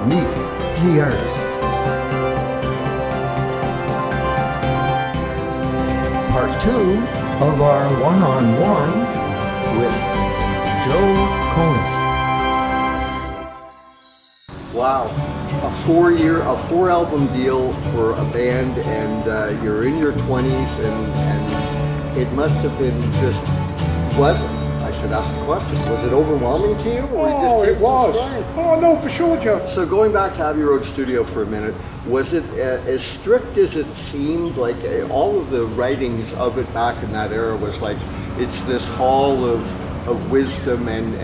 me, the artist. Part 2 of our one-on-one with Joe Konas. Wow, a 4-album deal for a band, and you're in your 20s, and it must have been just pleasant. I should ask the question. Was it overwhelming to you? Or It was. Oh, no, for sure, Joe. So going back to Abbey Road Studio for a minute, was it as strict as it seemed? Like all of the writings of it back in that era was like, it's this hall of wisdom and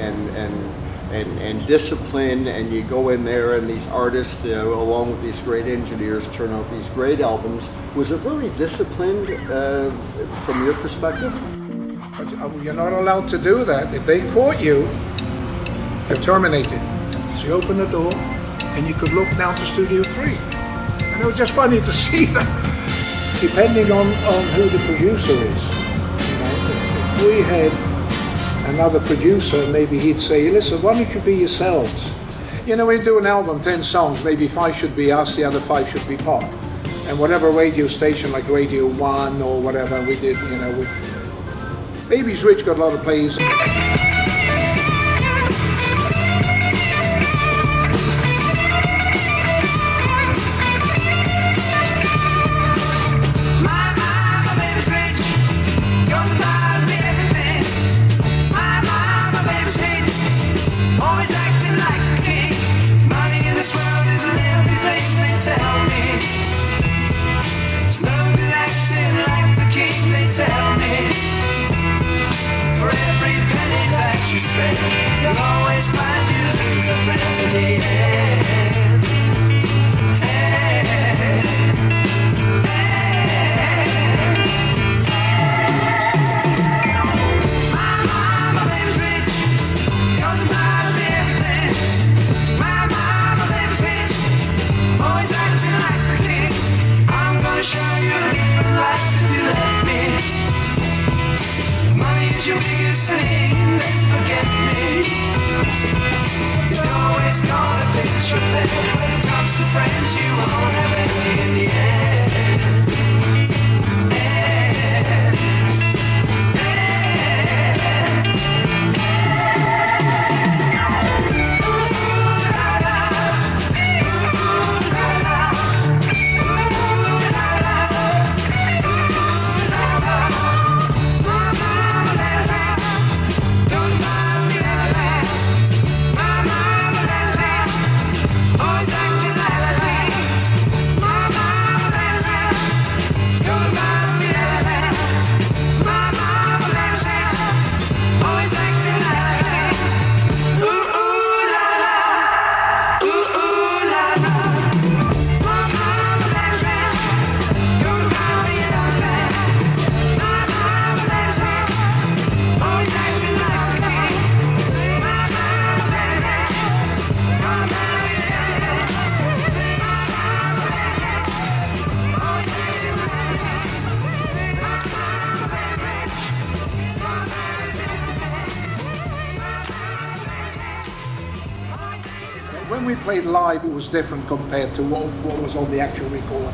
discipline, and you go in there and these artists, along with these great engineers, turn out these great albums. Was it really disciplined from your perspective? You're not allowed to do that. If they caught you, you're terminated. So you open the door and you could look down to Studio 3. And it was just funny to see that, depending on who the producer is. If we had another producer, maybe he'd say, listen, why don't you be yourselves? When you do an album, 10 songs, maybe 5 should be us, the other 5 should be pop. And whatever radio station, like Radio 1 or whatever, we did, Baby's Rich got a lot of plays. You'll always find you lose a friend in the end. My mama, baby's rich. You're the pride of everything. My mama, baby's rich. Always acting like the king. I'm gonna show you a different life if you let me. Money is your biggest thing. Forget me. You're always gonna pitch your bed. When it comes to friends, you won't have any in the end. When we played live, it was different compared to what was on the actual recording.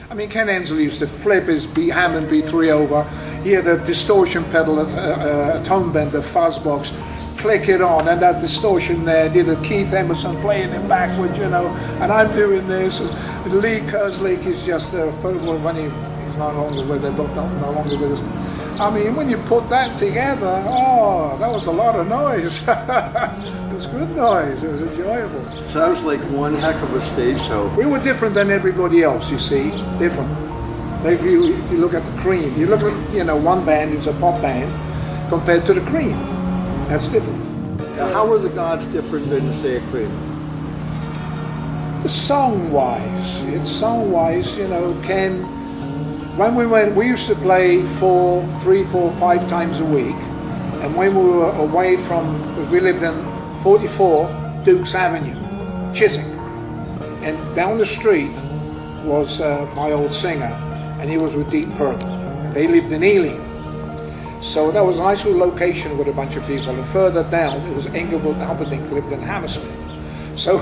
I mean, Ken Hensley used to flip his Hammond B3 over. He had a distortion pedal, a tone bender, fuzz box, click it on, and that distortion there did a Keith Emerson playing it backwards, and I'm doing this. And Lee Kerslake is just a photo when he's no longer with us, no longer with us. I mean, when you put that together, that was a lot of noise. It was good noise. It was enjoyable. Sounds like one heck of a stage show. We were different than everybody else, you see. Different. If you look at the Cream, you look at one band is a pop band compared to the Cream. That's different. Now, how are the Gods different than, say, a Queen? The song-wise, Ken. When we went, we used to play 3, 4, 5 times a week, and when we were away from, we lived in 44 Dukes Avenue, Chiswick, and down the street was my old singer, and he was with Deep Purple, and they lived in Ealing. So that was a nice little location with a bunch of people, and further down it was Engelbert Humperdinck lived in Hammersmith. So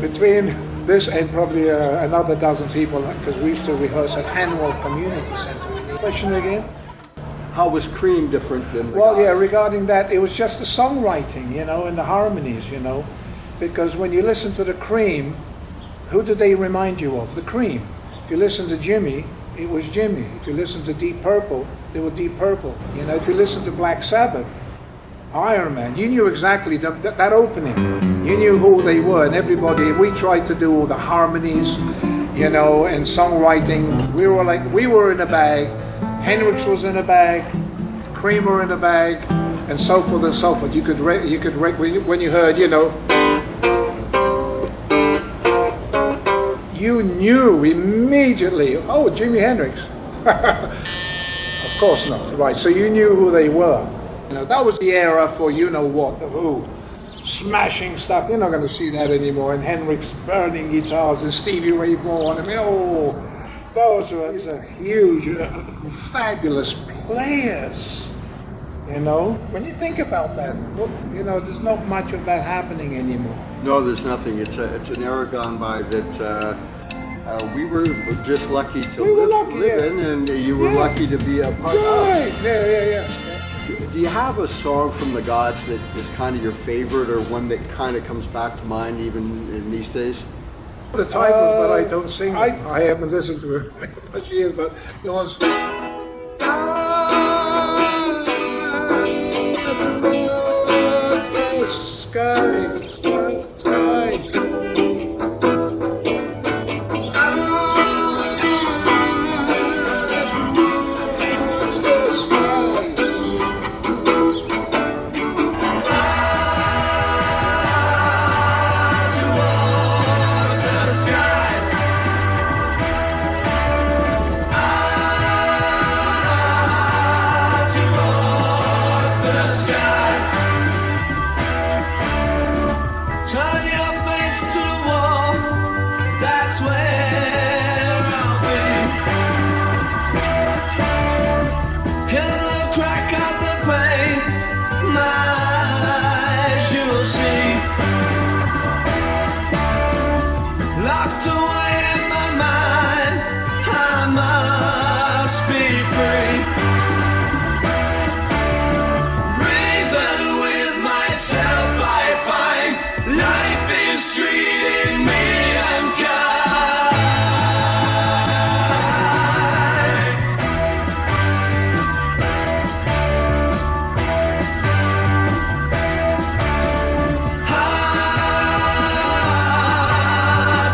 between this and probably another dozen people, because we used to rehearse at Hanwell Community Center. Question again? How was Cream different than the Well, Gods? yeah, regarding that, it was just the songwriting, you know, and the harmonies, you know. Because when you listen to the Cream, who did they remind you of? The Cream. If you listen to Jimmy, it was Jimmy. If you listen to Deep Purple, they were Deep Purple. You know, if you listen to Black Sabbath, Iron Man, you knew exactly that opening. You knew who they were, and everybody. We tried to do all the harmonies, you know, and songwriting. We were in a bag. Hendrix was in a bag. Cream were in a bag, and so forth and so forth. You could when you heard, you know, you knew immediately. Oh, Jimi Hendrix. Of course not, right? So you knew who they were. You know, that was the era for you know what, the Who, smashing stuff. You're not going to see that anymore. And Hendrix burning guitars and Stevie Ray Vaughan. I mean, oh, those are huge, fabulous players. You know, when you think about that, look, you know, there's not much of that happening anymore. No, there's nothing. It's an era gone by that we were just lucky to live in, and you were lucky to be a part Right. of. Yeah. Do you have a song from the Gods that is kind of your favorite, or one that kind of comes back to mind even in these days? The title, but I don't sing. I haven't listened to her in much years, but it was. Turn your face to the wall, that's where I'll be. In the crack of the pane, my eyes you'll see. Locked away in my mind, I must be free. Reason with myself I find life is treating me unkind. High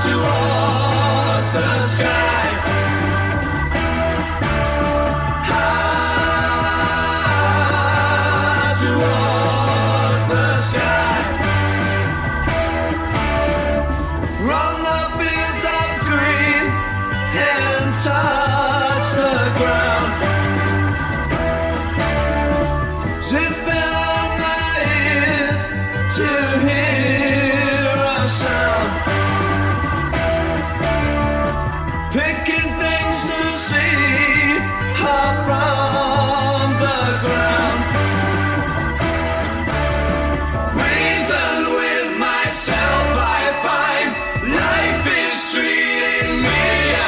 towards the sky. High towards the sky. Run the fields of green and touch the ground. Zipping on my ears to hear a sound. Picking things to see up from the ground. Reason with myself I find life is treating me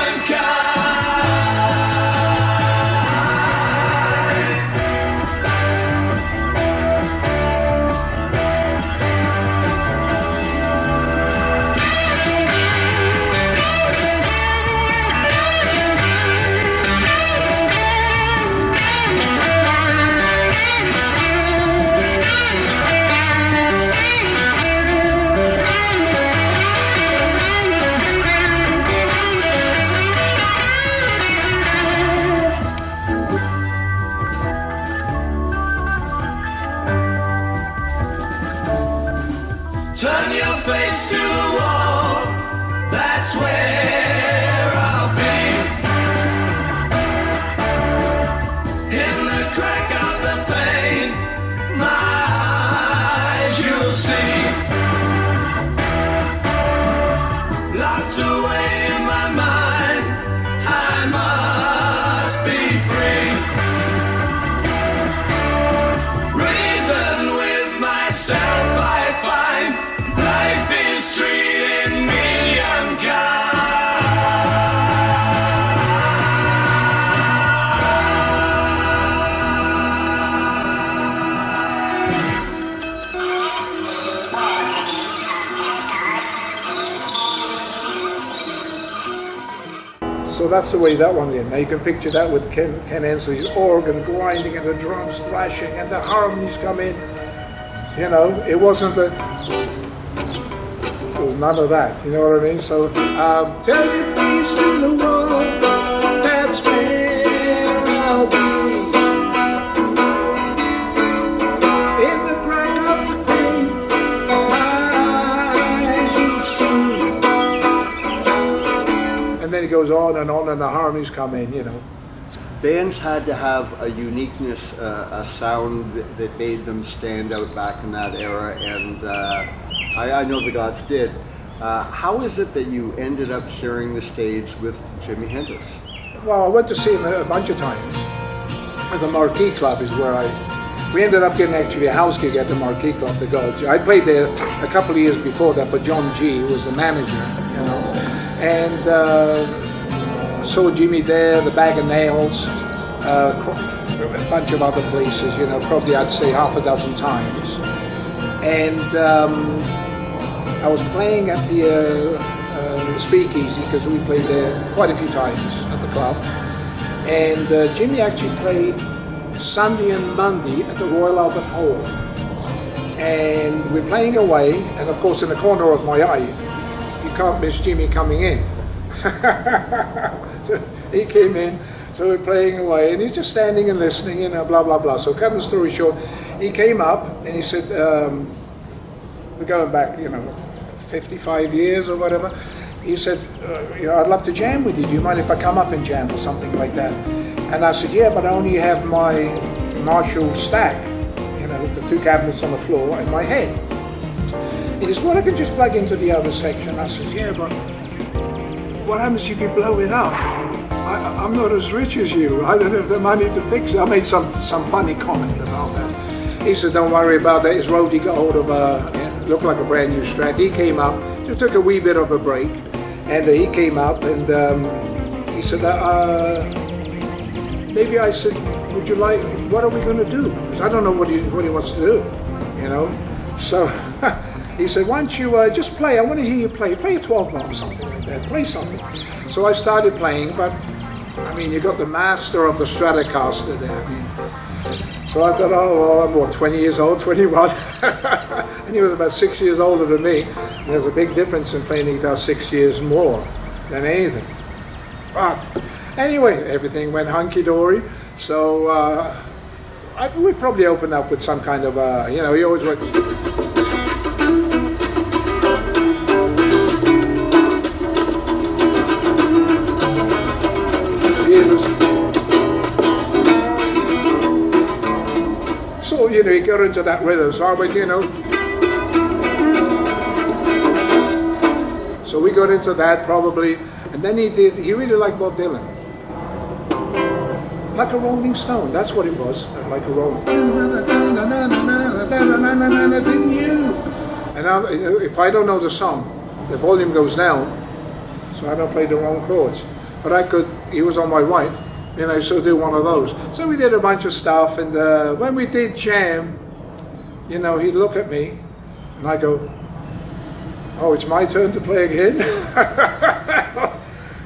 unkind. Turn your face to the wall, that's where I'll be. In the crack of the pane, my eyes you'll see. Locked away in my mind, I must be free. Reason with myself I find life is true. So that's the way that one is. Now you can picture that with Ken Hensley's organ grinding and the drums thrashing and the harmonies come in. You know, it wasn't a, well, none of that, you know what I mean? So, tell your face in the world, that's where I'll be. In the crack of the day, my eyes will see. And then it goes on and the harmonies come in, you know. Bands had to have a uniqueness, a sound that made them stand out back in that era, and I know the Gods did. How is it that you ended up sharing the stage with Jimi Hendrix? Well, I went to see him a bunch of times. At the Marquee Club is where we ended up getting actually a house gig at the Marquee Club, the Gods. I played there a couple of years before that for John G, who was the manager, you know. And saw Jimmy there, the Bag of Nails, a bunch of other places, you know, probably I'd say half a dozen times. And I was playing at the Speakeasy, because we played there quite a few times at the club. And Jimmy actually played Sunday and Monday at the Royal Albert Hall. And we're playing away, and of course in the corner of my eye, you can't miss Jimmy coming in. So he came in, so we're playing away, and he's just standing and listening, you know, blah, blah, blah. So cut the story short, he came up and he said, we're going back, you know, 55 years or whatever. He said, you know, I'd love to jam with you. Do you mind if I come up and jam or something like that? And I said, yeah, but I only have my Marshall stack, you know, the two cabinets on the floor and my head. He says, well, I can just plug into the other section. I said, yeah, but what happens if you blow it up? I'm not as rich as you. I don't have the money to fix it. I made some funny comment about that. He said, don't worry about that. His roadie got hold of looked like a brand new Strat. He came up, just took a wee bit of a break, and he came up and he said, maybe I said, would you like, what are we going to do? Because I don't know what he wants to do, you know. So he said, why don't you just play? I want to hear you play. Play a 12-bar or something like that. Play something. So I started playing, but I mean, you got the master of the Stratocaster there. I mean, so I thought, oh, well, I'm what, 20 years old, 21? And he was about 6 years older than me. And there's a big difference in playing guitar 6 years more than anything. But anyway, everything went hunky-dory. So we'd probably open up with some kind of, you know, he always went... So, you know, he got into that rhythm, so I went, you know. So we got into that probably, and then he really liked Bob Dylan. Like a Rolling Stone, that's what it was, like a Rolling. Didn't you? And if I don't know the song, the volume goes down, so I don't play the wrong chords. But I could, he was on my right, you know, so do one of those. So we did a bunch of stuff, and when we did jam, you know, he'd look at me, and I go, oh, it's my turn to play again?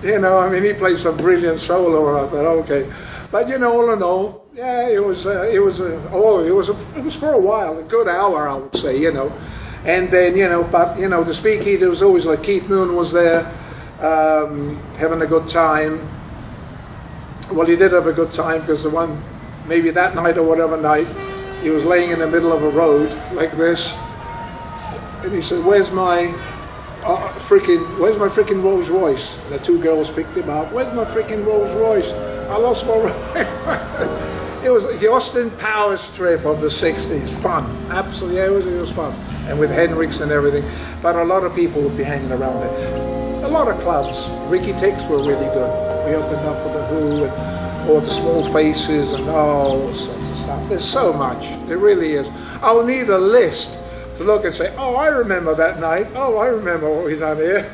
You know, I mean, he played some brilliant solo, and I thought, okay. But, you know, all in all, yeah, it was for a while, a good hour, I would say, you know. And then, you know, but, you know, the Speakeasy, there was always like Keith Moon was there, having a good time. Well, he did have a good time because the one, maybe that night or whatever night, he was laying in the middle of a road like this, and he said, where's my freaking Rolls Royce? And the two girls picked him up. Where's my freaking Rolls Royce? I lost my It was the Austin Powers trip of the 60s. Fun, absolutely, yeah, it was fun. And with Hendrix and everything. But a lot of people would be hanging around there. A lot of clubs. Ricky Ticks were really good. We opened up for the Who and all the Small Faces and all sorts of stuff. There's so much. There really is. I'll need a list to look and say, oh, I remember that night. Oh, I remember what we done here.